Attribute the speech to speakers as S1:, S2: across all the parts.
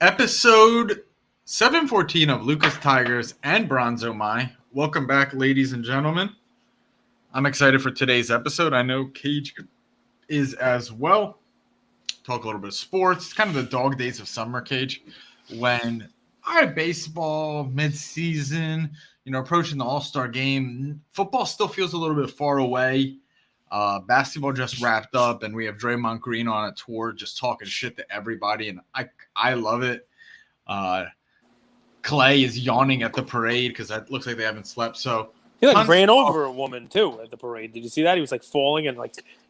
S1: Episode 714 of Luka's Tigers and Bronzo My. Welcome back, ladies and gentlemen. I'm excited for today's episode. I know Cage is as well. Talk a little bit of sports. It's kind of the dog days of summer, Cage, when baseball, mid-season, approaching the All-Star game. Football still feels a little bit far away. Basketball just wrapped up, and we have Draymond Green on a tour just talking shit to everybody, and I love it. Clay is yawning at the parade because it looks like they haven't slept. So
S2: he ran over a woman too at the parade. Did you see that? He was falling and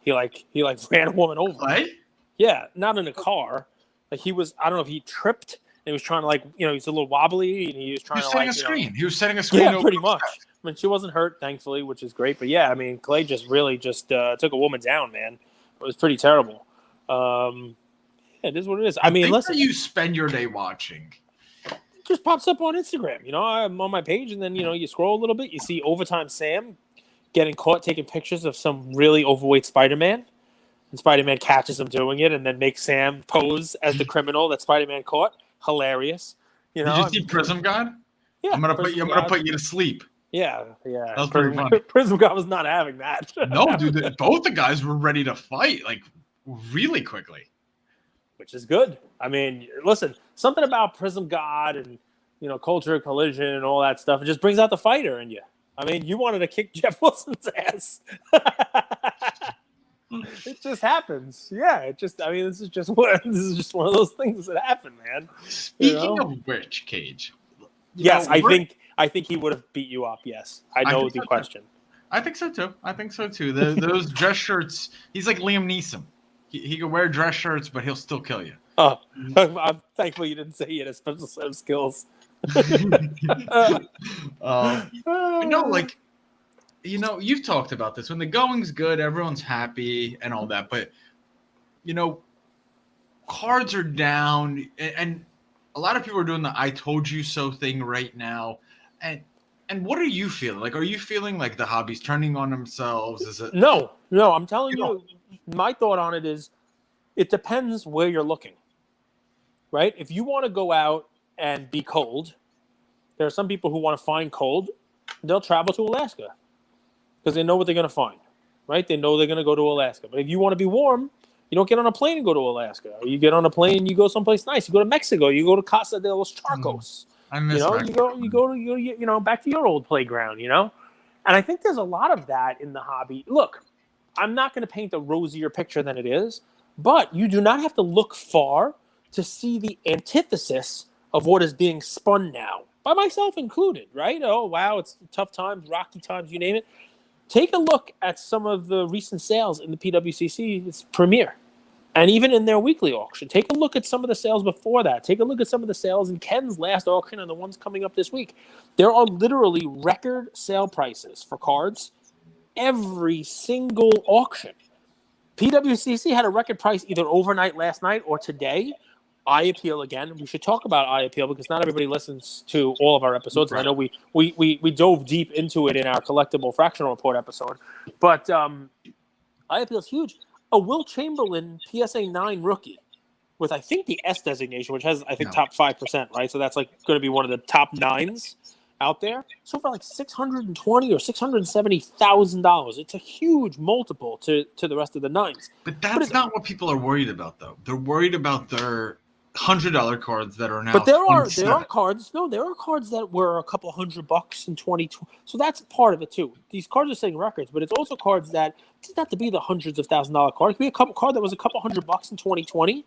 S2: he ran a woman over.
S1: Clay?
S2: Yeah, not in a car. He was. I don't know if he tripped. And he was trying to he's a little wobbly, and he was trying to
S1: setting a screen. He was setting a screen.
S2: Yeah, pretty much. I mean, she wasn't hurt, thankfully, which is great. But yeah, I mean, Clay just took a woman down, man. It was pretty terrible. It is what it is. I mean, listen.
S1: You spend your day watching.
S2: It just pops up on Instagram. I'm on my page, and then you scroll a little bit. You see Overtime Sam getting caught taking pictures of some really overweight Spider-Man, and Spider-Man catches him doing it, and then makes Sam pose as the criminal that Spider-Man caught. Hilarious.
S1: Did you see Prism God?
S2: Yeah,
S1: I'm gonna put you to sleep.
S2: Yeah.
S1: That was pretty funny.
S2: Prism God was not having that.
S1: No, dude, both the guys were ready to fight really quickly.
S2: Which is good. I mean, listen, something about Prism God and culture collision and all that stuff, it just brings out the fighter in you. I mean, you wanted to kick Jeff Wilson's ass. It just happens. Yeah, this is just one of those things that happen, man.
S1: Speaking of which, Cage.
S2: I think he would have beat you up. Yes, I know the question.
S1: I think so too. Those dress shirts. He's like Liam Neeson. He can wear dress shirts, but he'll still kill you.
S2: Oh, I'm thankful you didn't say he had a special set of skills.
S1: You've talked about this. When the going's good, everyone's happy and all that. But, cards are down. And a lot of people are doing the I told you so thing right now. And what are you feeling? Are you feeling like the hobby's turning on themselves? Is it?
S2: No. I'm telling you, my thought on it is it depends where you're looking, right? If you want to go out and be cold, there are some people who want to find cold. They'll travel to Alaska because they know what they're going to find, right? They know they're going to go to Alaska. But if you want to be warm, you don't get on a plane and go to Alaska. Or you get on a plane, you go someplace nice. You go to Mexico. You go to Casa de los Charcos.
S1: I miss Mexico.
S2: You go back to your old playground, And I think there's a lot of that in the hobby. Look, I'm not going to paint a rosier picture than it is, but you do not have to look far to see the antithesis of what is being spun now, by myself included, right? Oh, wow, it's tough times, rocky times, you name it. Take a look at some of the recent sales in the PWCC's Premier, and even in their weekly auction. Take a look at some of the sales before that. Take a look at some of the sales in Ken's last auction and the ones coming up this week. There are literally record sale prices for cards every single auction. PWCC had a record price either overnight last night or today. Eye Appeal again. We should talk about Eye Appeal because not everybody listens to all of our episodes. Right. And I know we dove deep into it in our collectible fractional report episode. But Eye Appeal is huge. A Will Chamberlain PSA 9 rookie with, I think, the S designation, which has, I think, top 5%, right? So that's going to be one of the top 9s out there. So for $620,000 or $670,000, it's a huge multiple to the rest of the 9s.
S1: But that's not what people are worried about, though. They're worried about their $100 cards that are now.
S2: But there are cards. No, there are cards that were a couple $100 in 2020. So that's part of it too. These cards are setting records, but it's also cards that it doesn't have to be the hundreds of $1,000 card. It could be a card that was a couple $100 in 2020,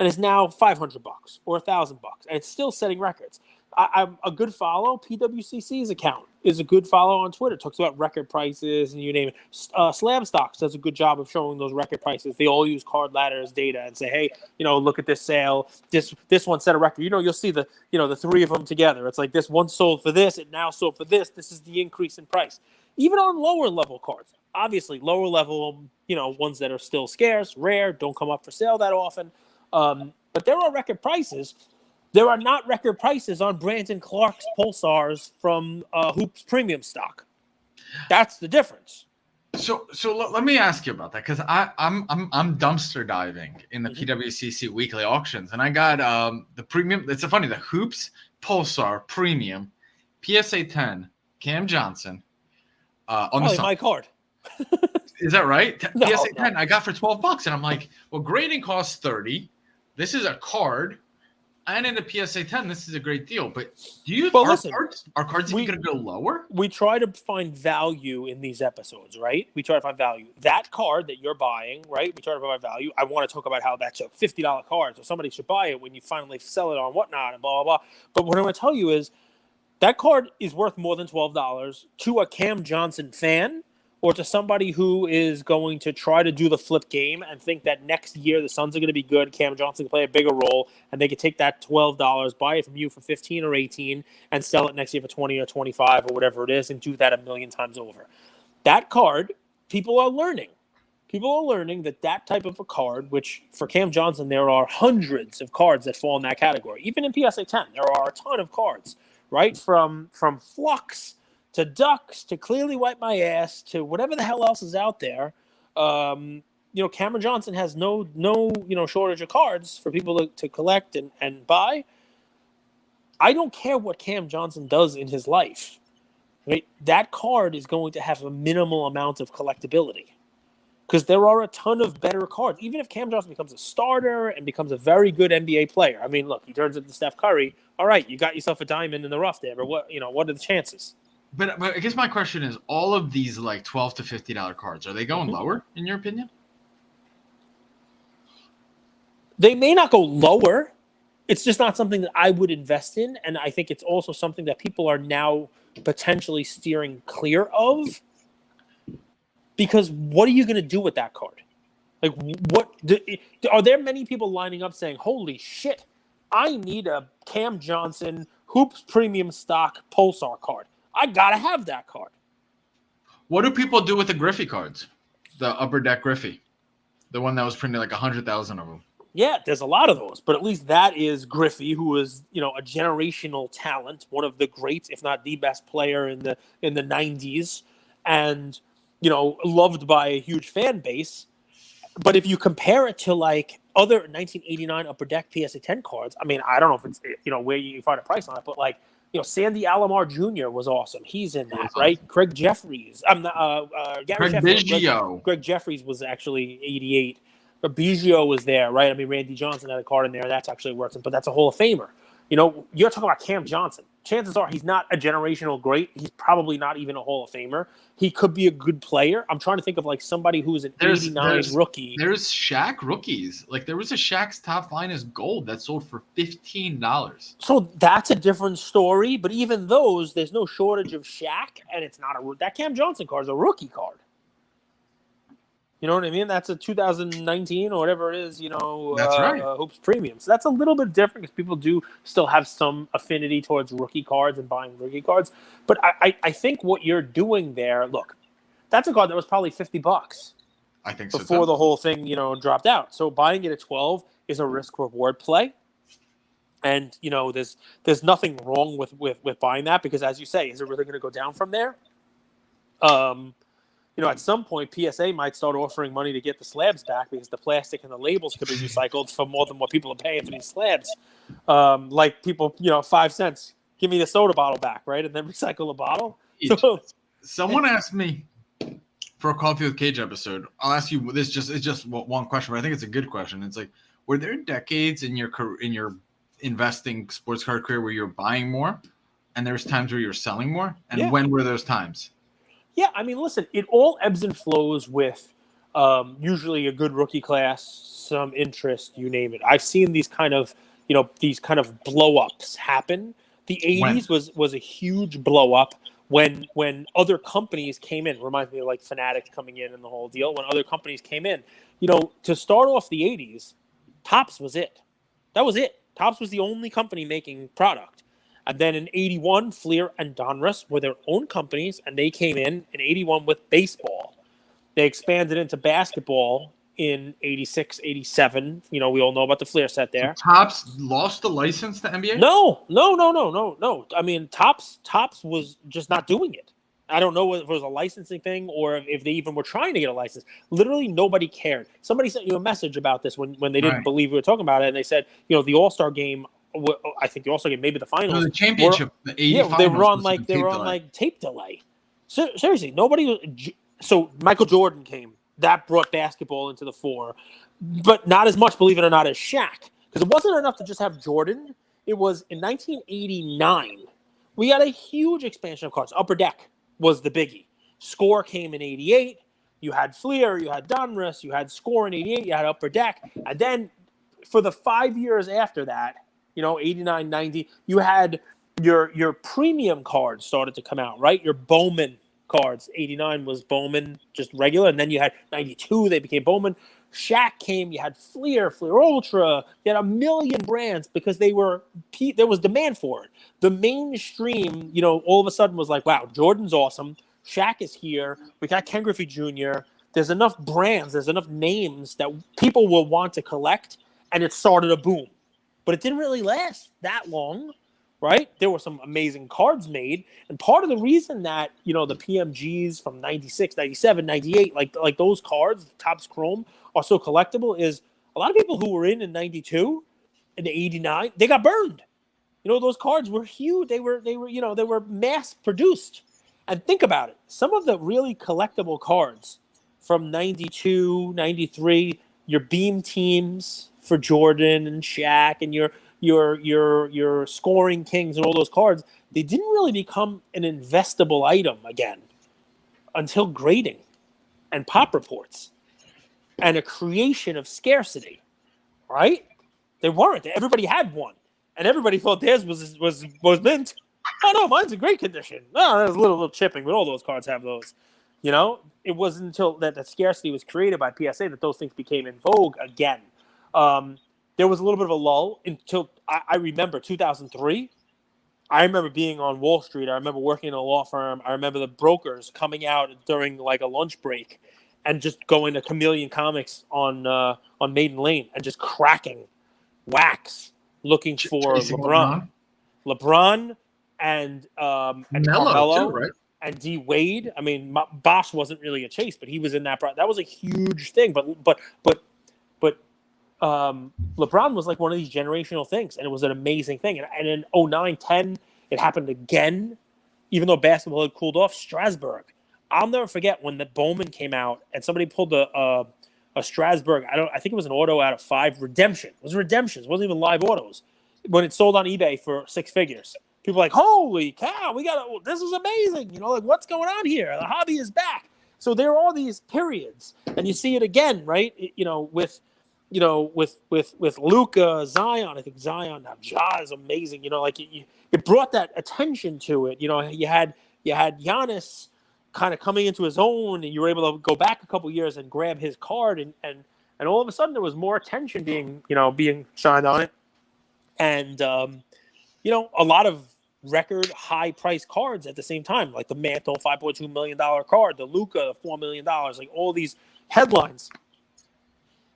S2: and is now $500 or $1,000, and it's still setting records. I'm a good follow. PWCC's account is a good follow on Twitter. It talks about record prices and you name it. Slam Stocks does a good job of showing those record prices. They all use Card Ladder's data and say, hey, look at this sale. This one set a record. You'll see the three of them together. It's like this one sold for this. It now sold for this. This is the increase in price. Even on lower level cards, obviously lower level, ones that are still scarce, rare, don't come up for sale that often. But there are record prices. There are not record prices on Brandon Clark's Pulsars from Hoops Premium stock. That's the difference.
S1: Let me ask you about that because I'm dumpster diving in the
S2: Mhm.
S1: PWCC weekly auctions, and I got the premium. It's so funny, the Hoops Pulsar Premium PSA 10 Cam Johnson on the
S2: Probably
S1: Sun.
S2: my card.
S1: Is that right?
S2: No,
S1: PSA
S2: no.
S1: 10 I got for $12, and I'm like, well, grading costs 30. This is a card, and in the PSA 10, this is a great deal. But
S2: Well, listen,
S1: are cards even
S2: we
S1: going to go lower?
S2: we try to find value in these episodes, right? We try to find value. That card that you're buying, right? We try to find value. I want to talk about how that's a $50 card, so somebody should buy it when you finally sell it on whatnot and blah blah blah. But what I'm going to tell you is that card is worth more than $12 to a Cam Johnson fan or to somebody who is going to try to do the flip game and think that next year the Suns are going to be good, Cam Johnson can play a bigger role, and they could take that $12, buy it from you for 15 or 18, and sell it next year for 20 or 25 or whatever it is, and do that a million times over. That card, people are learning. People are learning that type of a card, which for Cam Johnson, there are hundreds of cards that fall in that category. Even in PSA 10, there are a ton of cards, right? From Flux to Ducks to Clearly Wipe My Ass to whatever the hell else is out there. Cameron Johnson has no shortage of cards for people to collect and buy. I don't care what Cam Johnson does in his life. Right? That card is going to have a minimal amount of collectability because there are a ton of better cards. Even if Cam Johnson becomes a starter and becomes a very good NBA player, I mean, look, he turns into Steph Curry. All right, you got yourself a diamond in the rough there, but what are the chances?
S1: But I guess my question is, all of these like $12 to $50 cards, are they going lower in your opinion?
S2: They may not go lower. It's just not something that I would invest in, and I think it's also something that people are now potentially steering clear of. Because what are you going to do with that card? Like, are there many people lining up saying, "Holy shit, I need a Cam Johnson Hoops Premium Stock Pulsar card. I gotta have that card."
S1: What do people do with the Griffey cards? The Upper Deck Griffey, the one that was printed like 100,000 of them.
S2: Yeah, there's a lot of those, but at least that is Griffey, who is a generational talent, one of the greats, if not the best player in the '90s, and loved by a huge fan base. But if you compare it to like other 1989 Upper Deck PSA 10 cards, I mean, I don't know if it's where you find a price on it, but like Sandy Alomar Jr. was awesome. He's in that, right?
S1: Awesome.
S2: Craig Jeffries. I'm not Gary
S1: Craig
S2: Sheffield.
S1: Biggio.
S2: Greg Jeffries was actually 88. But Biggio was there, right? I mean, Randy Johnson had a card in there. That's actually worth it, but that's a Hall of Famer. You're talking about Cam Johnson. Chances are he's not a generational great. He's probably not even a Hall of Famer. He could be a good player. I'm trying to think of like somebody who's an 89 rookie.
S1: There's Shaq rookies. Like there was a Shaq's Top Finest Gold that sold for $15.
S2: So that's a different story. But even those, there's no shortage of Shaq, and it's not that Cam Johnson card is a rookie card. You know what I mean? That's a 2019 or whatever it is,
S1: That's right.
S2: Hoops Premium. So that's a little bit different because people do still have some affinity towards rookie cards and buying rookie cards. But I think what you're doing there, look, that's a card that was probably $50.
S1: I think so
S2: before the whole thing, dropped out. So buying it at 12 is a risk reward play. And, there's nothing wrong with buying that because, as you say, is it really going to go down from there? At some point, PSA might start offering money to get the slabs back because the plastic and the labels could be recycled for more than what people are paying for these slabs. Like people, 5 cents, give me the soda bottle back, right? And then recycle the bottle.
S1: Someone asked me for a Coffee with Cage episode. I'll ask you this. It's just one question, but I think it's a good question. It's like, were there decades in your investing sports card career where you're buying more, and there's times where you're selling more? And when were those times?
S2: Yeah, I mean, listen, it all ebbs and flows with usually a good rookie class, some interest, you name it. I've seen these kind of blow-ups happen. The 80s was a huge blow-up when other companies came in. Reminds me of like Fanatics coming in and the whole deal. When other companies came in, to start off the 80s, Topps was it. That was it. Topps was the only company making product. And then in 81, Fleer and Donruss were their own companies, and they came in 81 with baseball. They expanded into basketball in 86, 87. We all know about the Fleer set there.
S1: So Topps lost the license to NBA?
S2: No. I mean, Topps was just not doing it. I don't know if it was a licensing thing or if they even were trying to get a license. Literally nobody cared. Somebody sent you a message about this when they didn't
S1: Right.
S2: believe we were talking about it, and they said, the All-Star game, I think the All-Star game, maybe the
S1: No,
S2: finals
S1: the
S2: were,
S1: championship, the 80
S2: yeah, they were
S1: finals
S2: on
S1: was
S2: like
S1: tape delay.
S2: tape delay. So, seriously, nobody. So Michael Jordan came. That brought basketball into the fore, but not as much, believe it or not, as Shaq, because it wasn't enough to just have Jordan. It was in 1989. We got a huge expansion of cards. Upper Deck was the biggie. Score came in 88. You had Fleer, you had Donruss, you had Score in 88, you had Upper Deck. And then for the 5 years after that, 89, 90, you had your premium cards started to come out, right? Your Bowman cards. 89 was Bowman, just regular. And then you had 92, they became Bowman. Shaq came, you had Fleer Ultra, you had a million brands because there was demand for it. The mainstream, all of a sudden was like, wow, Jordan's awesome. Shaq is here. We got Ken Griffey Jr. There's enough brands, there's enough names that people will want to collect, and it started a boom. But it didn't really last that long, right? There were some amazing cards made, and part of the reason that, the PMGs from 96, 97, 98, like those cards, Topps Chrome, are so collectible is a lot of people who were in 92 and 89, they got burned. Those cards were huge. They were mass produced. And think about it. Some of the really collectible cards from 92, 93, your beam teams for Jordan and Shaq and your scoring kings and all those cards, they didn't really become an investable item again until grading and pop reports and a creation of scarcity, right? They weren't. Everybody had one, and everybody thought theirs was mint. Oh no, mine's in great condition. No, there's a little chipping, but all those cards have those. It wasn't until that scarcity was created by PSA that those things became in vogue again. There was a little bit of a lull until I remember 2003. I remember being on Wall Street. I remember working in a law firm. I remember the brokers coming out during like a lunch break and just going to Chameleon Comics on Maiden Lane and just cracking wax looking for LeBron and
S1: Melo
S2: Carmelo
S1: too, right?
S2: and D Wade. I mean, Bosch wasn't really a chase, but he was in that. That was a huge thing. But LeBron was like one of these generational things, and it was an amazing thing. And in 09, 10, it happened again, even though basketball had cooled off. Strasburg. I'll never forget when the Bowman came out and somebody pulled a Strasburg. I think it was an auto out of 5 redemption. It was redemptions. It wasn't even live autos. When it sold on eBay for 6 figures, people were like, holy cow, this is amazing. Like what's going on here? The hobby is back. So there are all these periods, and you see it again, right? With Luka, Zion. I think Zion now, Ja is amazing. It brought that attention to it. You had Giannis kind of coming into his own, and you were able to go back a couple years and grab his card, and all of a sudden there was more attention being shined on it, and a lot of record high price cards at the same time, like the Mantle $5.2 million card, the Luka $4 million, like all these headlines.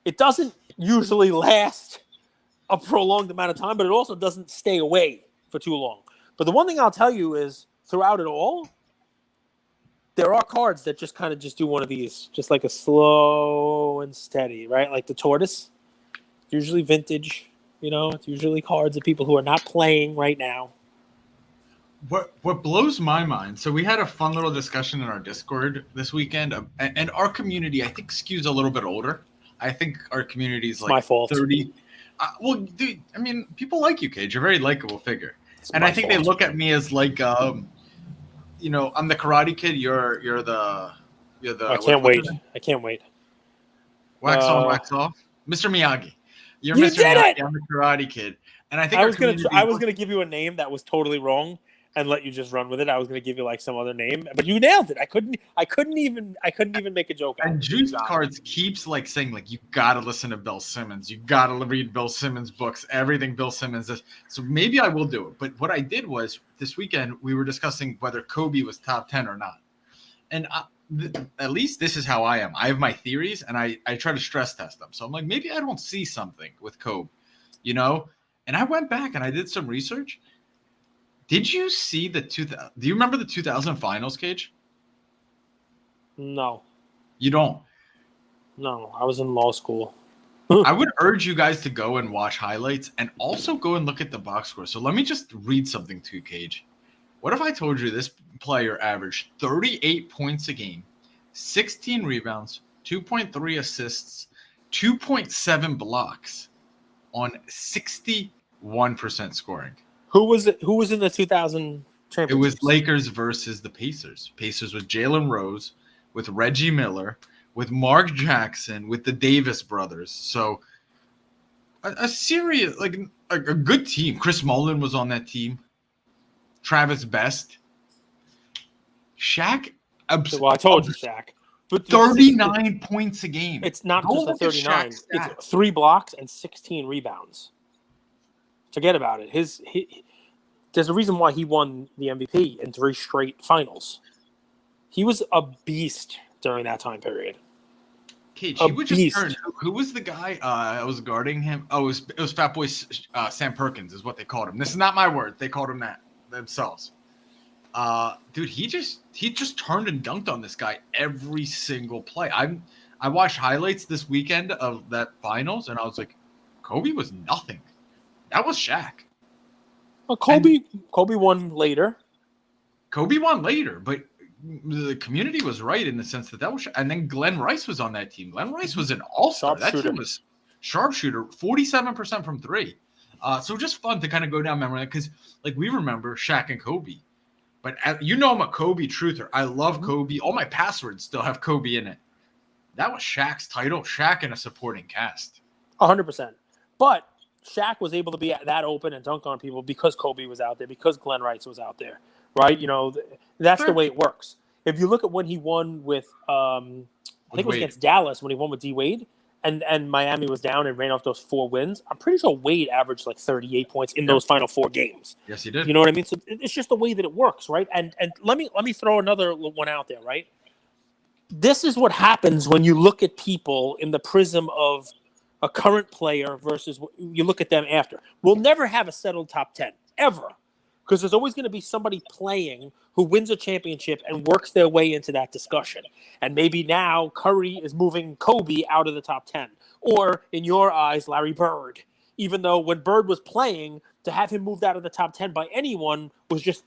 S2: It doesn't usually last a prolonged amount of time, but it also doesn't stay away for too long. But the one thing I'll tell you is throughout it all, there are cards that just kind of just do one of these, just like a slow and steady, right? Like the tortoise, usually vintage, it's usually cards of people who are not playing right now.
S1: What blows my mind, so we had a fun little discussion in our Discord this weekend, and our community, I think, skews a little bit older. I think our community is like
S2: my fault.
S1: 30. Well, dude, I mean, people like you, Cage. You're a very likable figure. And I think they look at me as like, I'm the Karate Kid. You're the.
S2: I can't wait. I can't wait.
S1: Wax on, wax off. Mr. Miyagi. You're
S2: You
S1: Mr.
S2: did
S1: Miyagi.
S2: it!
S1: I'm the Karate Kid. And I think
S2: I was gonna give you a name that was totally wrong and let you just run with it. I was gonna give you like some other name, but you nailed it. I couldn't even make a joke.
S1: And Juice Cards keeps like saying like you gotta listen to Bill Simmons, you gotta read Bill Simmons books, everything Bill Simmons is. So maybe I will do it. But what I did was this weekend we were discussing whether Kobe was top 10 or not, and at least this is how I am. I have my theories and I try to stress test them. So I'm like, maybe I don't see something with Kobe, And I went back and I did some research. Did you see do you remember the 2000 finals, Cage?
S2: No.
S1: You don't?
S2: No, I was in law school.
S1: I would urge you guys to go and watch highlights and also go and look at the box score. So let me just read something to you, Cage. What if I told you this player averaged 38 points a game, 16 rebounds, 2.3 assists, 2.7 blocks on 61% scoring?
S2: Who was it? Who was in the 2000 championship?
S1: It was Lakers versus the Pacers. Pacers with Jalen Rose, with Reggie Miller, with Mark Jackson, with the Davis brothers. So a serious, like a good team. Chris Mullin was on that team. Travis Best. Shaq.
S2: Well, I told you, Shaq. But
S1: 39 points a game.
S2: It's not
S1: Go
S2: just the
S1: look at
S2: 39.
S1: Shaq's
S2: It's
S1: stats.
S2: 3 blocks and 16 rebounds. Forget about it. There's a reason why he won the MVP in 3 straight finals. He was a beast during that time period.
S1: Cage, he would just turn. Who was the guy I was guarding him? Oh, it was Fat Boy Sam Perkins is what they called him. This is not my word. They called him that themselves. Dude, he just turned and dunked on this guy every single play. I watched highlights this weekend of that finals, and I was like, Kobe was nothing. That was Shaq.
S2: Well, Kobe won later.
S1: Kobe won later, but the community was right in the sense that was. And then Glenn Rice was on that team. Glenn Rice was an all-star. That team was sharpshooter, 47% from 3. So just fun to kind of go down memory lane because, like, we remember Shaq and Kobe. But you know I'm a Kobe truther. I love Kobe. All my passwords still have Kobe in it. That was Shaq's title. Shaq in a supporting cast.
S2: 100%. But Shaq was able to be that open and dunk on people because Kobe was out there, because Glenn Rice was out there, right? You know, that's the way it works. If you look at when he won with, I think it was against Dallas when he won with D. Wade, and Miami was down and ran off those 4 wins. I'm pretty sure Wade averaged like 38 points in those final 4 games.
S1: Yes, he did.
S2: You know what I mean? So it's just the way that it works, right? And let me throw another one out there, right? This is what happens when you look at people in the prism of a current player versus you look at them after. We'll never have a settled top 10, ever. Because there's always going to be somebody playing who wins a championship and works their way into that discussion. And maybe now Curry is moving Kobe out of the top 10. Or, in your eyes, Larry Bird. Even though when Bird was playing, to have him moved out of the top 10 by anyone was just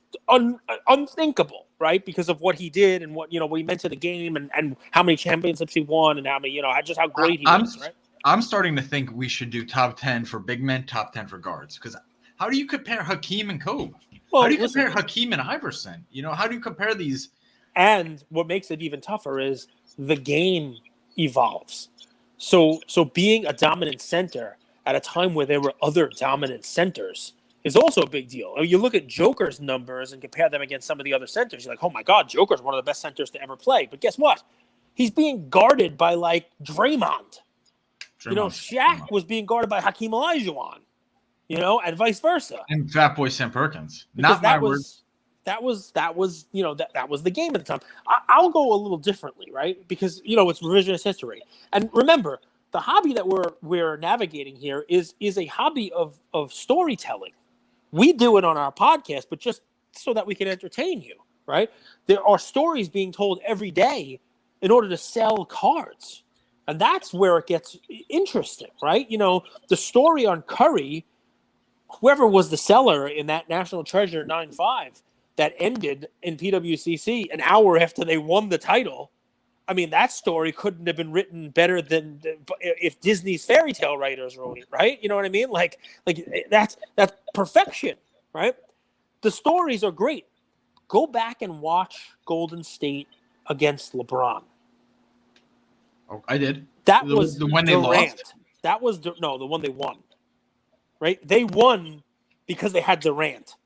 S2: unthinkable, right? Because of what he did and what he meant to the game and how many championships he won and how many, just how great he was, right?
S1: I'm starting to think we should do top 10 for big men, top 10 for guards. Because how do you compare Hakeem and Kobe? How do you compare Hakeem and Iverson? How do you compare these?
S2: And what makes it even tougher is the game evolves. So being a dominant center at a time where there were other dominant centers is also a big deal. I mean, you look at Joker's numbers and compare them against some of the other centers. You're like, oh my God, Joker's one of the best centers to ever play. But guess what? He's being guarded by like Draymond. Shaq was being guarded by Hakeem Olajuwon, and vice versa.
S1: And Fat Boy Sam Perkins.
S2: Because that was the game at the time. I'll go a little differently, right? Because, it's revisionist history. And remember, the hobby that we're navigating here is a hobby of storytelling. We do it on our podcast, but just so that we can entertain you, right? There are stories being told every day in order to sell cards. And that's where it gets interesting, right? The story on Curry, whoever was the seller in that National Treasure 9-5 that ended in PWCC an hour after they won the title, I mean, that story couldn't have been written better than if Disney's fairy tale writers wrote it, right? You know what I mean? Like that's perfection, right? The stories are great. Go back and watch Golden State against LeBron.
S1: Oh, I did.
S2: That was
S1: the one they
S2: Durant.
S1: lost.
S2: That was the one they won. Right? They won because they had Durant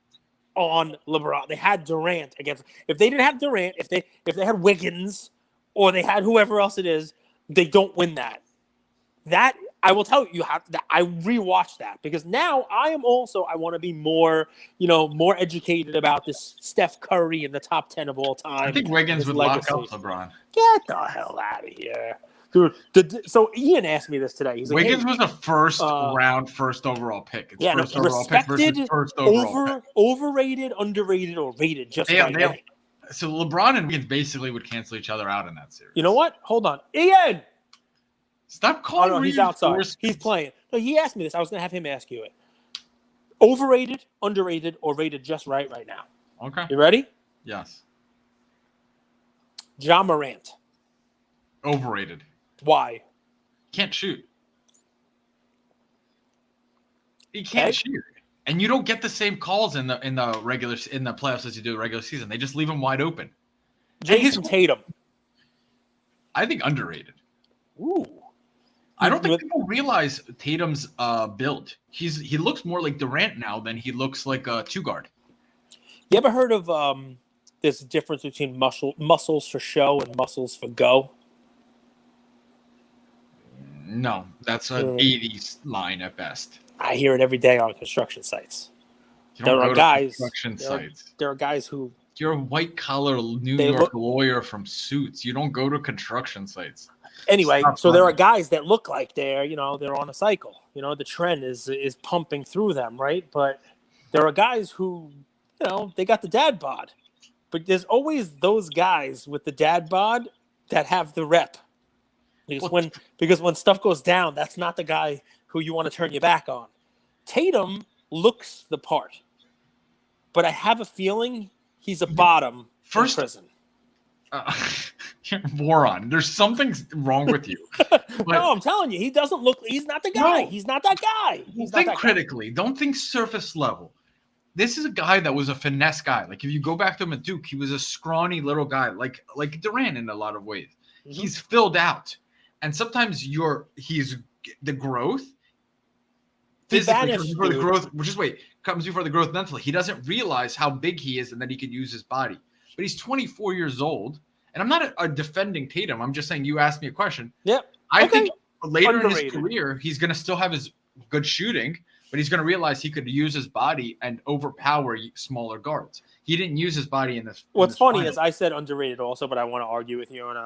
S2: on LeBron. They had Durant against. If they didn't have Durant, if they had Wiggins or they had whoever else it is, they don't win that. That I will tell you have that I rewatched that because now I want to be more, more educated about this Steph Curry in the top 10 of all time.
S1: I think Wiggins would lock up LeBron.
S2: Get the hell out of here. Dude, so Ian asked me this today. He's like,
S1: Wiggins was a first overall pick. It's first overall
S2: respected,
S1: pick versus first overall pick.
S2: overrated, underrated, or rated just right now.
S1: So LeBron and Wiggins basically would cancel each other out in that series.
S2: You know what? Hold on. Ian!
S1: Stop calling
S2: Oh, no, he's outside. He's playing. No, he asked me this. I was going to have him ask you it. Overrated, underrated, or rated just right now?
S1: Okay.
S2: You ready?
S1: Yes.
S2: Ja Morant.
S1: Overrated.
S2: Why?
S1: Can't shoot. He can't shoot. And you don't get the same calls in the playoffs as you do the regular season. They just leave him wide open.
S2: Jason Tatum.
S1: I think underrated.
S2: Ooh.
S1: I don't think people realize Tatum's build. He looks more like Durant now than he looks like a two guard.
S2: You ever heard of this difference between muscles for show and muscles for go?
S1: No, that's an 80s line at best.
S2: I hear it every day on construction sites.
S1: There are guys.
S2: There are guys who.
S1: You're a white collar New York lawyer from Suits. You don't go to construction sites.
S2: Anyway, so there are guys that look like they're on a cycle. The trend is pumping through them, right? But there are guys who, they got the dad bod. But there's always those guys with the dad bod that have the rep. Because when stuff goes down, that's not the guy who you want to turn your back on. Tatum looks the part, but I have a feeling he's a bottom in prison.
S1: You're a moron. There's something wrong with you.
S2: No, I'm telling you, he doesn't look. He's not the guy. No. He's not that guy.
S1: Think critically. Don't think surface level. This is a guy that was a finesse guy. Like if you go back to him at Duke, he was a scrawny little guy, like Durant in a lot of ways. Mm-hmm. He's filled out, and sometimes he's the growth. Physically comes before the growth. Comes before the growth mentally. He doesn't realize how big he is and that he could use his body. But he's 24 years old, and I'm not defending Tatum. I'm just saying you asked me a question.
S2: Yep.
S1: I think later in his career, he's going to still have his good shooting, but he's going to realize he could use his body and overpower smaller guards. He didn't use his body in this.
S2: What's funny is I said underrated also, but I want to argue with you, and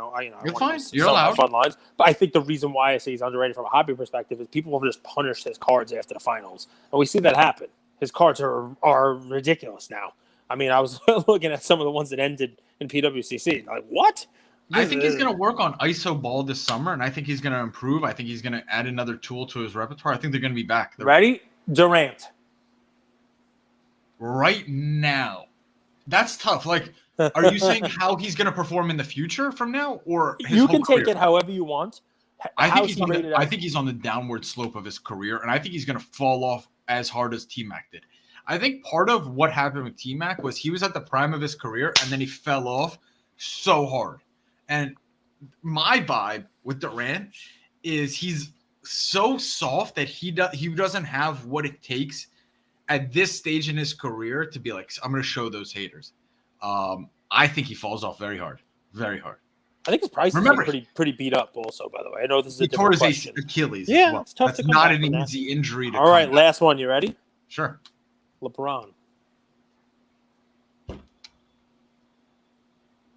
S1: you're fine. You're allowed.
S2: Fun lines. But I think the reason why I say he's underrated from a hobby perspective is people will just punish his cards after the finals, and we see that happen. His cards are ridiculous now. I mean, I was looking at some of the ones that ended in PWCC. Like, what?
S1: I think he's going to work on ISO ball this summer, and I think he's going to improve. I think he's going to add another tool to his repertoire. I think they're going to be back.
S2: Ready? Durant.
S1: Right now. That's tough. Like, are you saying how he's going to perform in the future from now? Or
S2: you can take it however you want.
S1: I think he's on the downward slope of his career, and I think he's going to fall off as hard as T-Mac did. I think part of what happened with T-Mac was he was at the prime of his career, and then he fell off so hard. And my vibe with Durant is he's so soft that he doesn't have what it takes at this stage in his career to be like, I'm going to show those haters. I think he falls off very hard, very hard.
S2: I think his price is pretty beat up also, by the way. I know this is a different question.
S1: He tore his Achilles
S2: as
S1: well.
S2: It's tough
S1: That's
S2: to come
S1: not
S2: back
S1: an easy injury to
S2: All right, last one. You ready?
S1: Sure.
S2: LeBron.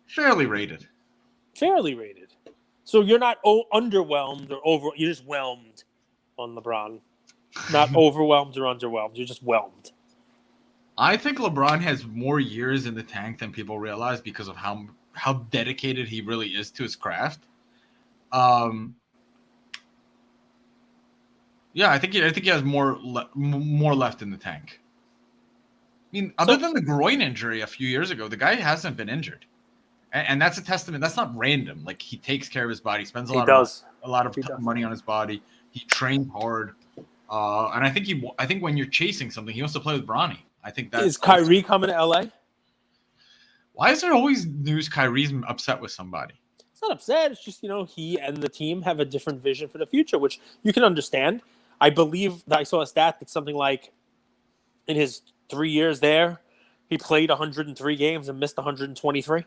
S1: Fairly rated.
S2: So you're not underwhelmed or over. You're just whelmed on LeBron. Not overwhelmed or underwhelmed. You're just whelmed.
S1: I think LeBron has more years in the tank than people realize because of how dedicated he really is to his craft. Yeah, I think he has more left in the tank. I mean, other than the groin injury a few years ago, the guy hasn't been injured, and that's a testament. That's not random. Like he takes care of his body, spends a lot of money on his body. He trained hard, and I think when you're chasing something, he wants to play with Bronny. I think that
S2: is Kyrie coming to LA.
S1: Why is there always news Kyrie's upset with somebody?
S2: It's not upset. It's just he and the team have a different vision for the future, which you can understand. I believe that I saw a stat that's something like in his 3 years there, he played 103 games and missed 123.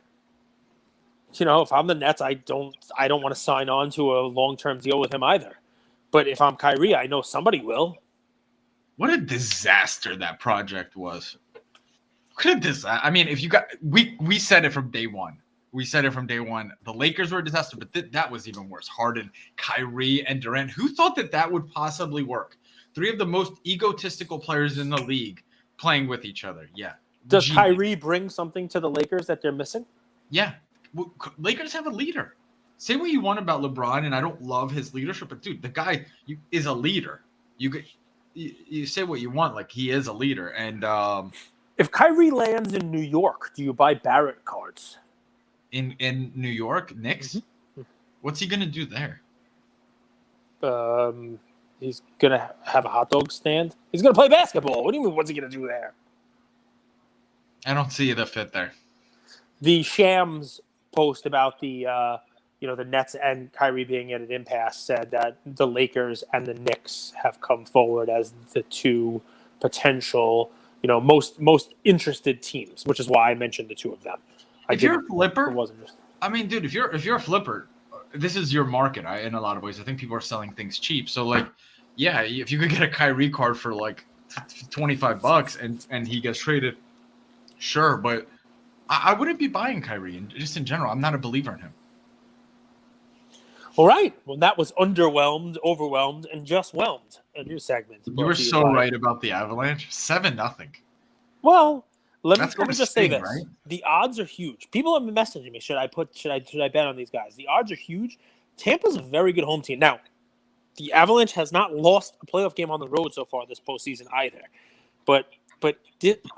S2: If I'm the Nets, I don't want to sign on to a long-term deal with him either. But if I'm Kyrie, I know somebody will.
S1: What a disaster that project was. What a disaster. I mean, if you got we said it from day one. The Lakers were a disaster, but that was even worse. Harden, Kyrie, and Durant. Who thought that would possibly work? 3 of the most egotistical players in the league playing with each other. Yeah.
S2: Does Kyrie bring something to the Lakers that they're missing?
S1: Yeah. Well, Lakers have a leader. Say what you want about LeBron, and I don't love his leadership, but dude, the guy is a leader. You say what you want, like he is a leader. And
S2: if Kyrie lands in New York, do you buy Barrett cards?
S1: In New York, Knicks? Mm-hmm. What's he gonna do there?
S2: He's gonna have a hot dog stand. He's gonna play basketball. What do you mean? What's he gonna do there?
S1: I don't see the fit there.
S2: The Shams post about the the Nets and Kyrie being at an impasse said that the Lakers and the Knicks have come forward as the two potential, most interested teams, which is why I mentioned the two of them.
S1: If you're a flipper, I mean, dude, if you're a flipper, this is your market. In a lot of ways, I think people are selling things cheap. So, like, yeah, if you could get a Kyrie card for like $25 and he gets traded, sure, but I wouldn't be buying Kyrie. And just in general, I'm not a believer in him.
S2: All right. Well, that was Underwhelmed, Overwhelmed, and Just Whelmed, a new segment.
S1: You were so right about the Avalanche. 7-0.
S2: Well, let me just say this.
S1: Right?
S2: The odds are huge. People have been messaging me. Should I bet on these guys? The odds are huge. Tampa's a very good home team. Now, the Avalanche has not lost a playoff game on the road so far this postseason either. But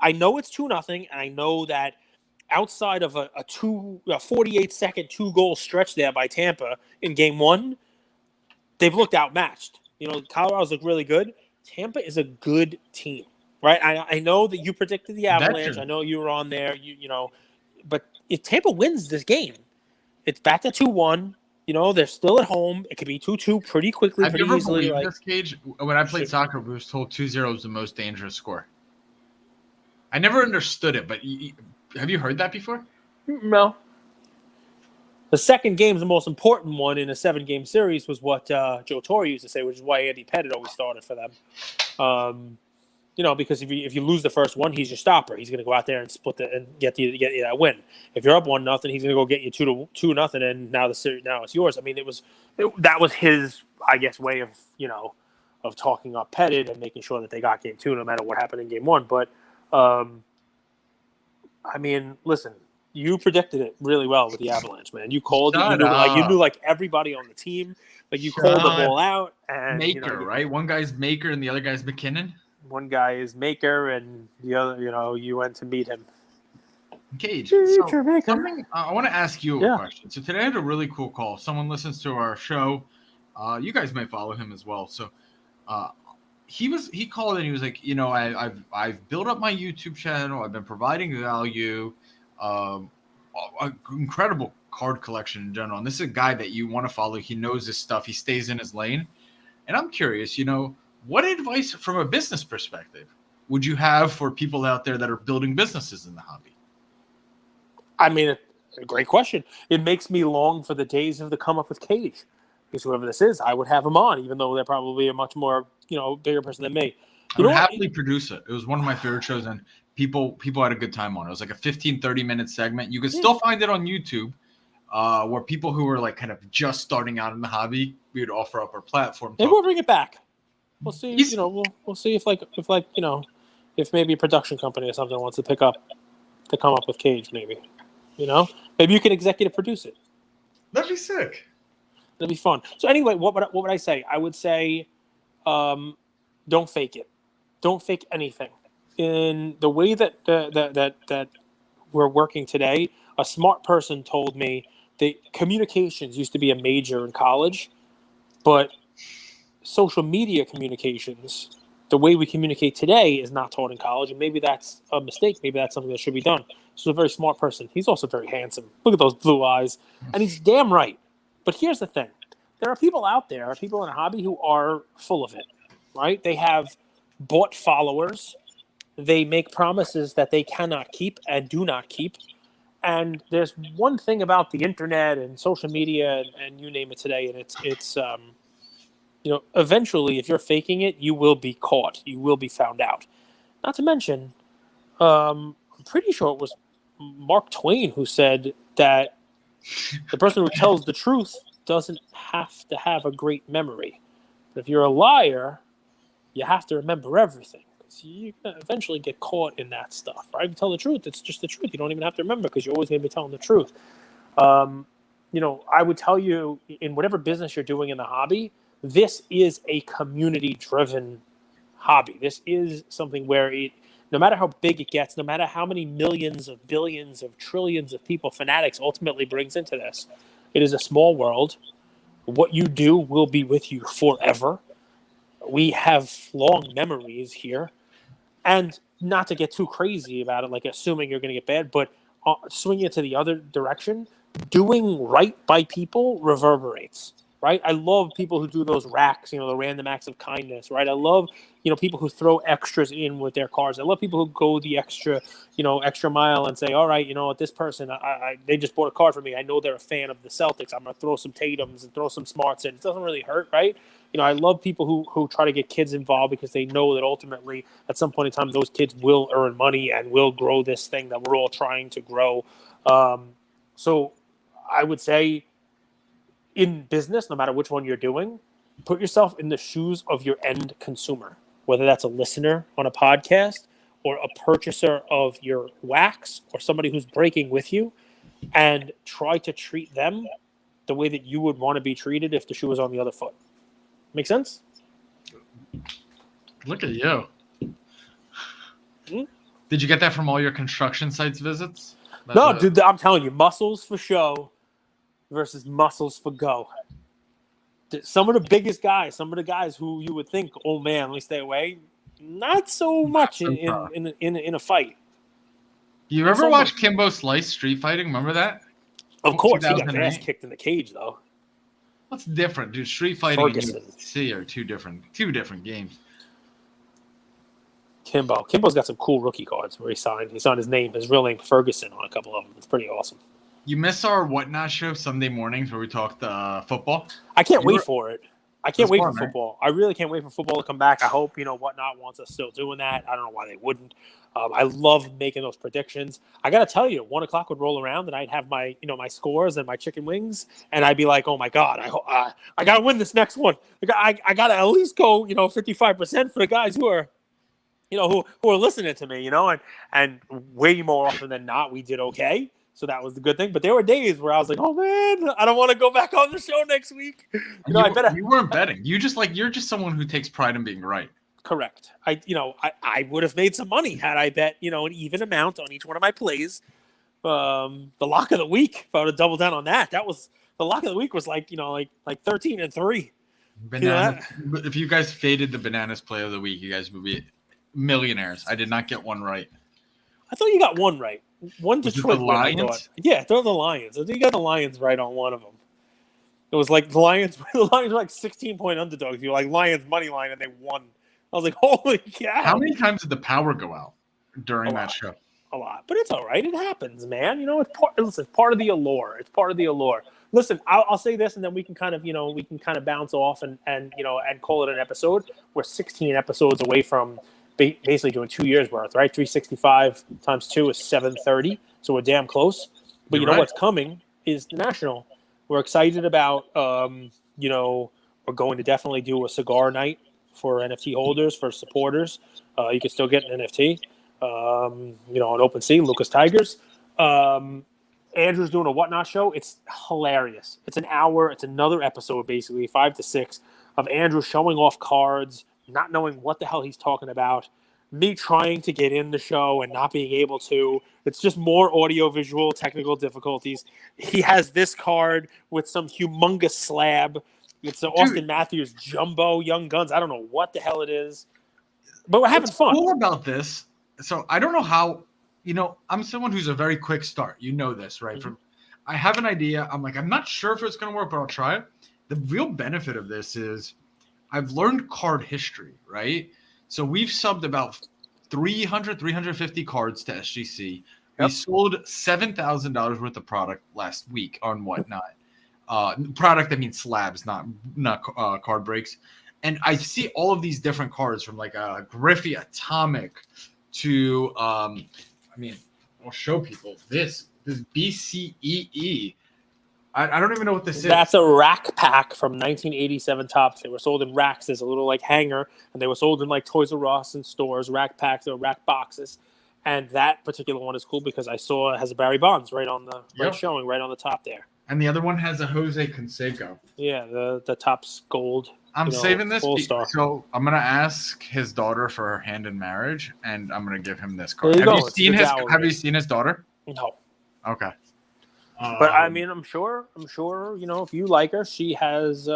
S2: I know it's 2-0, and I know that outside of a 48-second 2-goal stretch there by Tampa in Game 1, they've looked outmatched. Colorado's look really good. Tampa is a good team, right? I know that you predicted the Avalanche. I know you were on there. But if Tampa wins this game, it's back to 2-1. They're still at home. It could be 2-2 pretty quickly,
S1: pretty
S2: easily.
S1: Have you ever believed this, Cage? When I played soccer, we was told 2-0 is the most dangerous score. I never understood it, but have you heard that before?
S2: No. The second game is the most important one in a 7-game series was what Joe Torre used to say, which is why Andy Pettit always started for them. Because if you lose the first one, he's your stopper. He's going to go out there and split and get you that win. If you're up 1-0, he's going to go get you 2-0, and now it's yours. I mean, that was his, I guess, way of of talking up Pettit and making sure that they got Game 2 no matter what happened in Game 1. But I mean, listen, you predicted it really well with the Avalanche, man. You called it. You knew like everybody on the team. Like you called them all out. And
S1: Maker, right? One guy's Maker and the other guy's McKinnon.
S2: One guy is Maker, and the other, you went to meet him.
S1: Cage. I want to ask you a question. So today I had a really cool call. Someone listens to our show. You guys might follow him as well. So he called and he was like, I've built up my YouTube channel. I've been providing value. Incredible card collection in general. And this is a guy that you want to follow. He knows his stuff. He stays in his lane. And I'm curious, what advice from a business perspective would you have for people out there that are building businesses in the hobby?
S2: I mean, a great question. It makes me long for the days of the Come Up with Cage. Because whoever this is, I would have him on, even though they're probably a much more, bigger person than me.
S1: I would happily produce it. It was one of my favorite shows, and people had a good time on it. It was like a 15, 30-minute segment. You can still find it on YouTube, where people who were like kind of just starting out in the hobby, we would offer up our platform.
S2: Maybe we'll bring it back. We'll see. We'll see if maybe a production company or something wants to pick up to Come Up with Cage. Maybe, maybe you can executive produce it.
S1: That'd be sick.
S2: That'd be fun. So anyway, what would I say? I would say, don't fake it. Don't fake anything. In the way that we're working today, a smart person told me that communications used to be a major in college, but social media communications, the way we communicate today, is not taught in college, and maybe that's a mistake. Maybe that's something that should be done. This is a very smart person. He's also very handsome. Look at those blue eyes, and he's damn right. But here's the thing. There are people out there, people in a hobby who are full of it, right? They have bought followers. They make promises that they cannot keep and do not keep. And there's one thing about the internet and social media and you name it today, and it's eventually, if you're faking it, you will be caught. You will be found out. Not to mention, I'm pretty sure it was Mark Twain who said that the person who tells the truth doesn't have to have a great memory. But if you're a liar, you have to remember everything. is you're going to eventually get caught in that stuff, right? If you tell the truth, it's just the truth. You don't even have to remember because you're always going to be telling the truth. I would tell you in whatever business you're doing in the hobby, this is a community-driven hobby. This is something where no matter how big it gets, no matter how many millions of billions of trillions of people fanatics ultimately brings into this, it is a small world. What you do will be with you forever. We have long memories here. And not to get too crazy about it, like assuming you're going to get bad, but swinging it to the other direction, doing right by people reverberates, right? I love people who do those racks, the random acts of kindness, right? I love, people who throw extras in with their cars. I love people who go the extra mile and say, all right, this person, they just bought a car for me. I know they're a fan of the Celtics. I'm going to throw some Tatums and throw some Smarts in. It doesn't really hurt, right? I love people who try to get kids involved because they know that ultimately at some point in time, those kids will earn money and will grow this thing that we're all trying to grow. So I would say in business, no matter which one you're doing, put yourself in the shoes of your end consumer, whether that's a listener on a podcast or a purchaser of your wax or somebody who's breaking with you, and try to treat them the way that you would want to be treated if the shoe was on the other foot. Make sense?
S1: Look at you.
S2: Hmm?
S1: Did you get that from all your construction sites visits?
S2: Dude, I'm telling you, muscles for show versus muscles for go. Some of the biggest guys, some of the guys who you would think, oh man, let me stay away. Not so much in a fight.
S1: You ever watch Kimbo Slice street fighting? Remember that?
S2: Of course, he got his ass kicked in the cage though.
S1: What's different, dude? Street fighting and UFC are two different games.
S2: Kimbo's got some cool rookie cards where he signed his name, his real name Ferguson on a couple of them. It's pretty awesome.
S1: You miss our Whatnot show Sunday mornings where we talked football?
S2: I can't wait for it. I can't wait for football. I really can't wait for football to come back. I hope, Whatnot wants us still doing that. I don't know why they wouldn't. I love making those predictions. I got to tell you, 1 o'clock would roll around and I'd have my, my scores and my chicken wings. And I'd be like, oh my God, I got to win this next one. I got to at least go, 55% for the guys who are, who are listening to me, and way more often than not, we did okay. So that was the good thing. But there were days where I was like, oh man, I don't want to go back on the show next week.
S1: You weren't betting. You're just someone who takes pride in being right.
S2: Correct. I would have made some money had I bet, an even amount on each one of my plays. The lock of the week, if I would have doubled down on that, the lock of the week was like 13-3.
S1: Bananas. If you guys faded the bananas play of the week, you guys would be millionaires. I did not get one right.
S2: I thought you got one right. One Detroit
S1: the Lions?
S2: Yeah, they're the Lions. I think you got the Lions right on one of them. It was like the Lions were like 16-point underdogs. You were like Lions money line and they won. I was like, holy cow.
S1: How many times did the power go out during that show?
S2: A lot. But it's all right. It happens, man. It's part of the allure. It's part of the allure. Listen, I'll say this and then we can kind of bounce off and call it an episode. We're 16 episodes away from basically doing 2 years worth, right? 365 times 2 is 730. So we're damn close. But what's coming is the National. We're excited about, we're going to definitely do a cigar night for NFT holders, for supporters. You can still get an NFT, on OpenSea, Luka's Tigers. Andrew's doing a Whatnot show. It's hilarious. It's an hour. It's another episode, basically, 5 to 6, of Andrew showing off cards, not knowing what the hell he's talking about, me trying to get in the show and not being able to. It's just more audio-visual technical difficulties. He has this card with some humongous slab. It's an Austin Matthews Jumbo Young Guns. I don't know what the hell it is, but we're having fun.
S1: What's cool about this, so I don't know how, I'm someone who's a very quick start. You know this, right? Mm-hmm. I have an idea. I'm not sure if it's going to work, but I'll try it. The real benefit of this is I've learned card history, right? So we've subbed about 350 cards to SGC. Yep. We sold $7,000 worth of product last week on Whatnot. Product, I mean slabs, not card breaks. And I see all of these different cards from like a Griffey Atomic to, I'll show people this BCEE. I don't even know what this is.
S2: That's a rack pack from 1987 Topps. They were sold in racks. There's a little like hanger, and they were sold in like Toys R Us and stores, rack packs or rack boxes. And that particular one is cool because I saw it has a Barry Bonds right on the showing right on the top there.
S1: And the other one has a Jose Canseco.
S2: Yeah, the Topps gold.
S1: I'm saving this.
S2: All-star.
S1: So I'm gonna ask his daughter for her hand in marriage, and I'm gonna give him this card.
S2: Have
S1: you seen his daughter?
S2: No.
S1: Okay.
S2: But I mean, I'm sure, if you like her, she has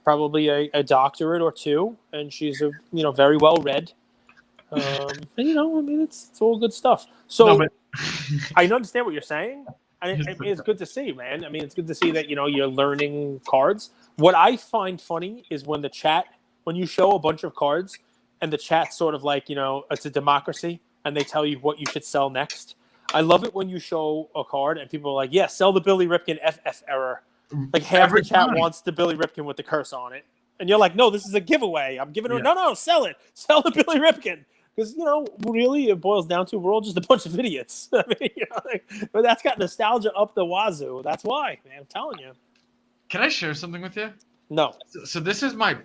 S2: probably a doctorate or two, and she's very well read. And it's all good stuff. So I understand what you're saying. It's good to see, man. I mean, it's good to see that you're learning cards. What I find funny is when you show a bunch of cards, and the chat's sort of like it's a democracy, and they tell you what you should sell next. I love it when you show a card and people are like, yeah, sell the Billy Ripken FF error. Like half the chat wants the Billy Ripken with the curse on it. And you're like, no, this is a giveaway. I'm giving her, no, sell it. Sell the Billy Ripken. Because, really it boils down to we're all just a bunch of idiots. I mean, but that's got nostalgia up the wazoo. That's why, man. I'm telling you.
S1: Can I share something with you?
S2: No.
S1: So this is my,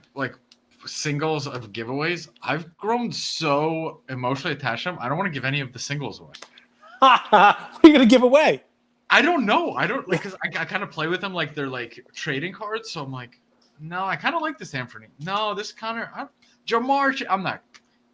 S1: singles of giveaways. I've grown so emotionally attached to them. I don't want to give any of the singles away.
S2: What are you gonna give away?
S1: I don't know. I don't because I kind of play with them like they're like trading cards. So I'm like, no, I kind of like this Anthony. No, this Connor. Jamar. I'm not.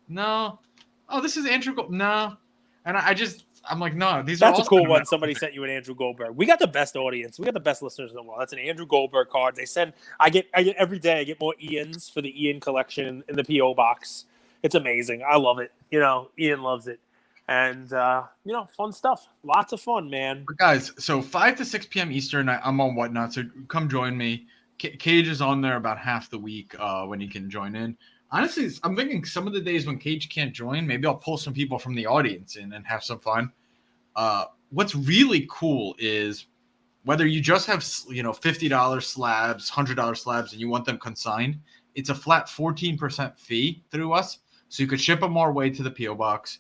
S1: No. Oh, this is Andrew. No. And I'm like, no.
S2: That's a cool one. Somebody sent you an Andrew Goldberg. We got the best audience. We got the best listeners in the world. That's an Andrew Goldberg card. They send. I get every day. I get more Ians for the Ian collection in the PO box. It's amazing. I love it. Ian loves it. And, fun stuff. Lots of fun, man.
S1: But guys, so 5 to 6 p.m. Eastern, I'm on Whatnot, so come join me. Cage is on there about half the week when you can join in. Honestly, I'm thinking some of the days when Cage can't join, maybe I'll pull some people from the audience in and have some fun. What's really cool is whether you just have, $50 slabs, $100 slabs, and you want them consigned, it's a flat 14% fee through us. So you could ship them our way to the P.O. Box.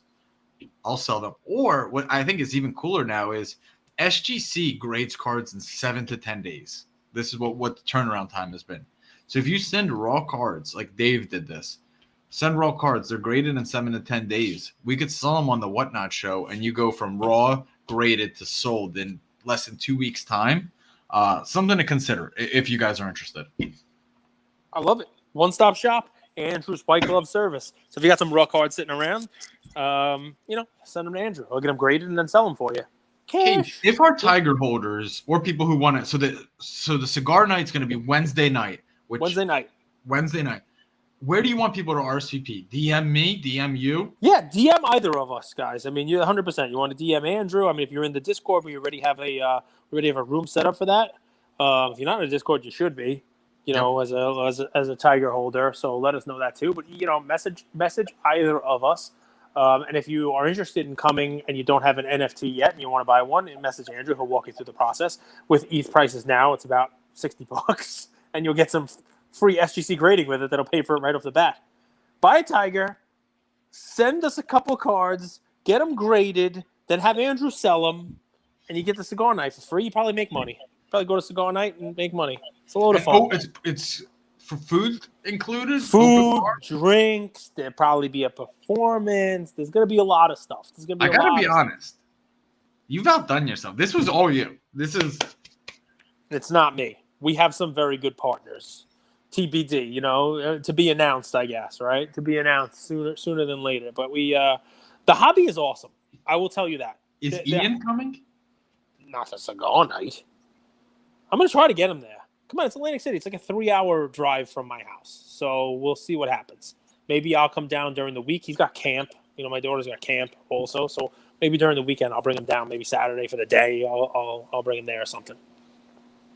S1: I'll sell them. Or what I think is even cooler now is SGC grades cards in 7 to 10 days. This is what the turnaround time has been. So if you send raw cards, like Dave did this, send raw cards. They're graded in 7 to 10 days. We could sell them on the Whatnot show, and you go from raw, graded to sold in less than 2 weeks' time. Something to consider if you guys are interested.
S2: I love it. One-stop shop. Andrew's White Glove Service. So if you got some raw cards sitting around, send them to Andrew. I'll get them graded and then sell them for you. Cash.
S1: If our Tiger holders or people who want it, so the cigar night's going to be Wednesday night. Wednesday night. Where do you want people to RSVP? DM me? DM you?
S2: Yeah, DM either of us, guys. I mean, you're 100%. You want to DM Andrew? I mean, if you're in the Discord, we already have a room set up for that. If you're not in the Discord, you should be. As a Tiger holder, so let us know that too. But message either of us. And if you are interested in coming and you don't have an NFT yet and you want to buy one, message Andrew. He'll walk you through the process. With ETH prices now, it's about $60, and you'll get some free SGC grading with it that'll pay for it right off the bat. Buy a Tiger, send us a couple cards, get them graded, then have Andrew sell them, and you get the cigar night for free. You probably make money. Probably go to cigar night and make money. It's a load of fun.
S1: Oh, it's for food included?
S2: Food, drinks. There'll probably be a performance. There's going to be a lot of stuff.
S1: I got to be honest. You've outdone yourself. This was all you.
S2: It's not me. We have some very good partners. TBD, to be announced, I guess, right? To be announced sooner than later. But the hobby is awesome. I will tell you that.
S1: Is Ian coming?
S2: Not for cigar night. I'm going to try to get him there. Come on, it's Atlantic City. It's like a 3-hour drive from my house. So we'll see what happens. Maybe I'll come down during the week. He's got camp. My daughter's got camp also. So maybe during the weekend I'll bring him down. Maybe Saturday for the day. I'll bring him there or something.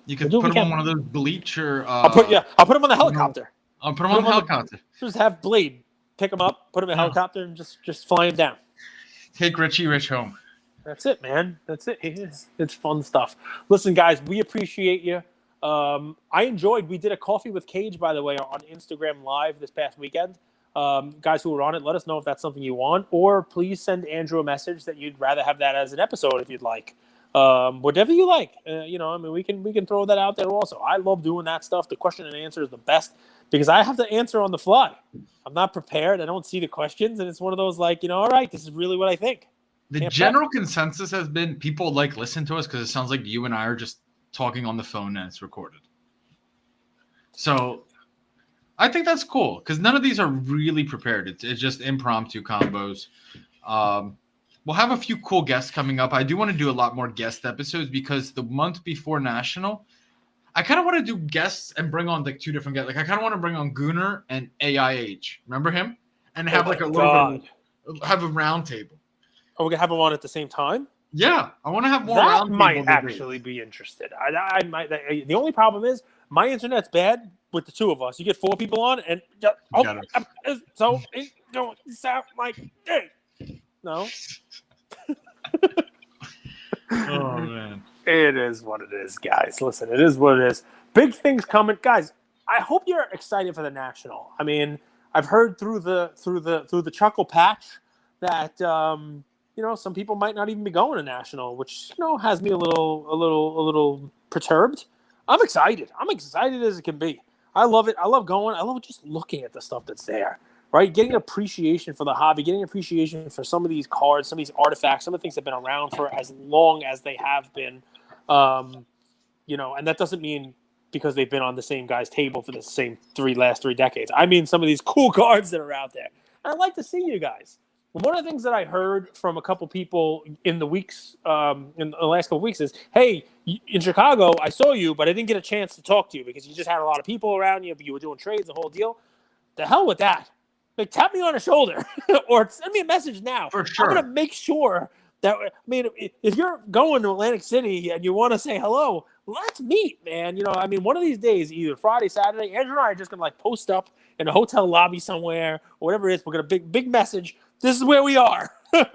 S1: You could put him on one of those bleacher.
S2: I'll put him on the helicopter.
S1: I'll put him on the helicopter.
S2: Just have Blade pick him up, put him in a helicopter, and just fly him down.
S1: Take Richie Rich home.
S2: That's it, man. That's it. It's fun stuff. Listen, guys, we appreciate you. We did a coffee with Cage, by the way, on Instagram Live this past weekend. Guys who were on it, let us know if that's something you want, or please send Andrew a message that you'd rather have that as an episode if you'd like. Whatever you like. I mean, we can throw that out there also. I love doing that stuff. The question and answer is the best because I have to answer on the fly. I'm not prepared. I don't see the questions, and it's one of those like, all right, this is really what I think.
S1: The
S2: Can't
S1: general consensus has been people like listen to us because it sounds like you and I are just talking on the phone and it's recorded. So I think that's cool because none of these are really prepared. It's just impromptu combos. We'll have a few cool guests coming up. I do want to do a lot more guest episodes because the month before National, I kind of want to do guests and bring on like two different guests. Like I kind of want to bring on Gooner and AIH. Remember him? And have like a little bit, have a round table.
S2: Are we gonna have them on at the same time?
S1: Yeah, I want to have more.
S2: That might actually be interested. I might. The only problem is my internet's bad with the two of us. You get 4 people on, and so it don't sound like no.
S1: Oh man,
S2: it is what it is, guys. Listen, it is what it is. Big things coming, guys. I hope you're excited for the National. I mean, I've heard through the chuckle patch that some people might not even be going to National, which has me a little perturbed. I'm excited. I'm excited as it can be. I love it. I love going. I love just looking at the stuff that's there. Right, getting appreciation for the hobby, getting appreciation for some of these cards, some of these artifacts, some of the things that have been around for as long as they have been. And that doesn't mean because they've been on the same guy's table for the last 3 decades. I mean some of these cool cards that are out there. And I'd like to see you guys. One of the things that I heard from a couple people in the last couple weeks is, hey, in Chicago, I saw you, but I didn't get a chance to talk to you because you just had a lot of people around you, but you were doing trades, the whole deal. The hell with that. Like, tap me on the shoulder or send me a message now.
S1: For sure.
S2: I'm going to make sure that, if you're going to Atlantic City and you want to say hello, let's meet, man. One of these days, either Friday, Saturday, Andrew and I are just going to post up in a hotel lobby somewhere or whatever it is. We're going to big message. This is where we are.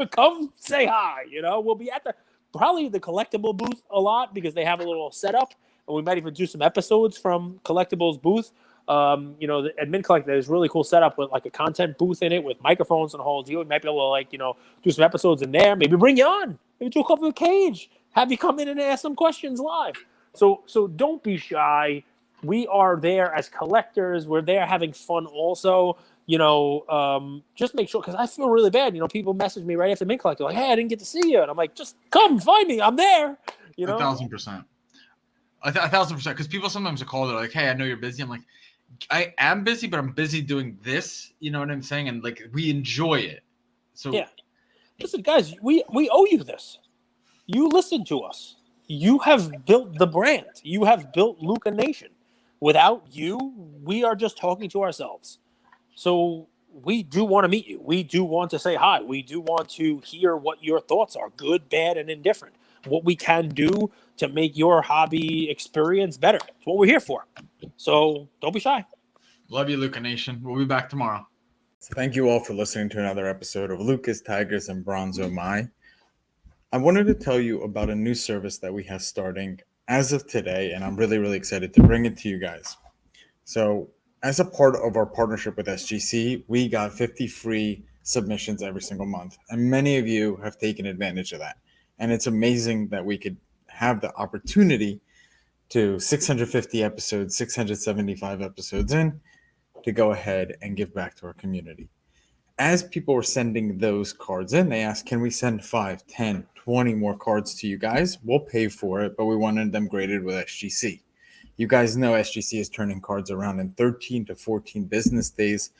S2: Come say hi. We'll be at probably the collectible booth a lot because they have a little setup, and we might even do some episodes from Collectibles booth. The admin collector is really cool setup with like a content booth in it with microphones and the whole deal. We might be able to do some episodes in there. Maybe bring you on. Maybe do a couple of Cage. Have you come in and ask some questions live. So don't be shy. We are there as collectors. We're there having fun also. Just make sure, because I feel really bad. People message me right after Mint Collector like, hey, I didn't get to see you. And I'm like, just come find me. I'm there.
S1: 1,000%. 1,000%. Because people sometimes call, they're like, hey, I know you're busy. I'm like, I am busy, but I'm busy doing this. You know what I'm saying? And like, we enjoy it. So
S2: yeah. Listen, guys, we owe you this. You listen to us. You have built the brand. You have built Luka Nation. Without you, we are just talking to ourselves. So we do want to meet you. We do want to say hi. We do want to hear what your thoughts are, good, bad, and indifferent. What we can do to make your hobby experience better. It's what we're here for. So don't be shy.
S1: Love you, Luka Nation. We'll be back tomorrow. Thank you all for listening to another episode of Lucas, Tigers, and Bronzo My. I wanted to tell you about a new service that we have starting as of today, and I'm really, really excited to bring it to you guys. So as a part of our partnership with SGC, we got 50 free submissions every single month, and many of you have taken advantage of that. And it's amazing that we could have the opportunity to 650 episodes, 675 episodes in, to go ahead and give back to our community. As people were sending those cards in, they asked, can we send 5, 10, 20 more cards to you guys? We'll pay for it, but we wanted them graded with SGC. You guys know SGC is turning cards around in 13 to 14 business days,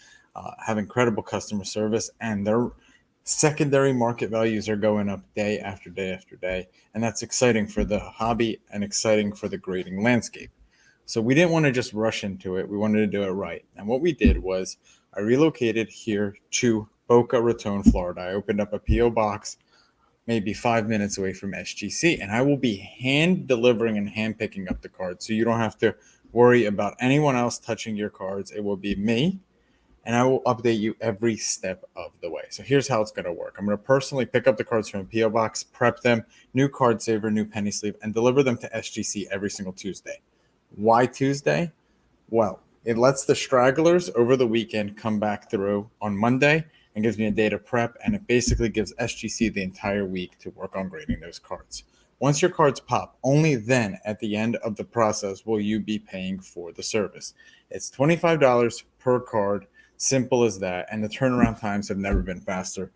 S1: have incredible customer service, and their secondary market values are going up day after day after day. And that's exciting for the hobby and exciting for the grading landscape. So we didn't want to just rush into it. We wanted to do it right. And what we did was I relocated here to Boca Raton, Florida. I opened up a P.O. box maybe 5 minutes away from SGC, and I will be hand delivering and hand picking up the cards. So you don't have to worry about anyone else touching your cards. It will be me, and I will update you every step of the way. So here's how it's going to work. I'm going to personally pick up the cards from a P.O. box, prep them, new card saver, new penny sleeve, and deliver them to SGC every single Tuesday. Why Tuesday? Well, it lets the stragglers over the weekend come back through on Monday and gives me a day to prep, and it basically gives SGC the entire week to work on grading those cards. Once your cards pop, only then at the end of the process will you be paying for the service. It's $25 per card, simple as that, and the turnaround times have never been faster.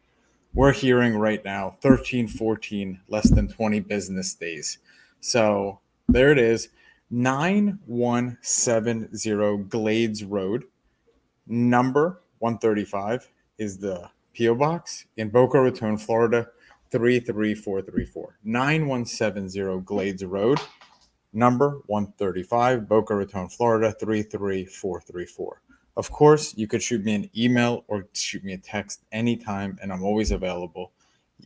S1: We're hearing right now 13, 14, less than 20 business days. So there it is, 9170 Glades Road, number 135 is the P.O. Box in Boca Raton, Florida, 33434. 9170 Glades Road, number 135, Boca Raton, Florida, 33434. Of course, you could shoot me an email or shoot me a text anytime, and I'm always available.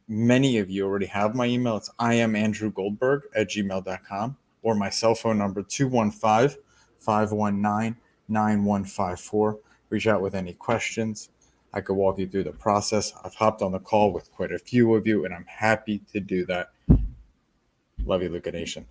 S1: Many of you already have my email. It's iamandrewgoldberg@gmail.com, or my cell phone number, 215-519-9154. Reach out with any questions. I could walk you through the process. I've hopped on the call with quite a few of you, and I'm happy to do that. Love you, Luka Nation.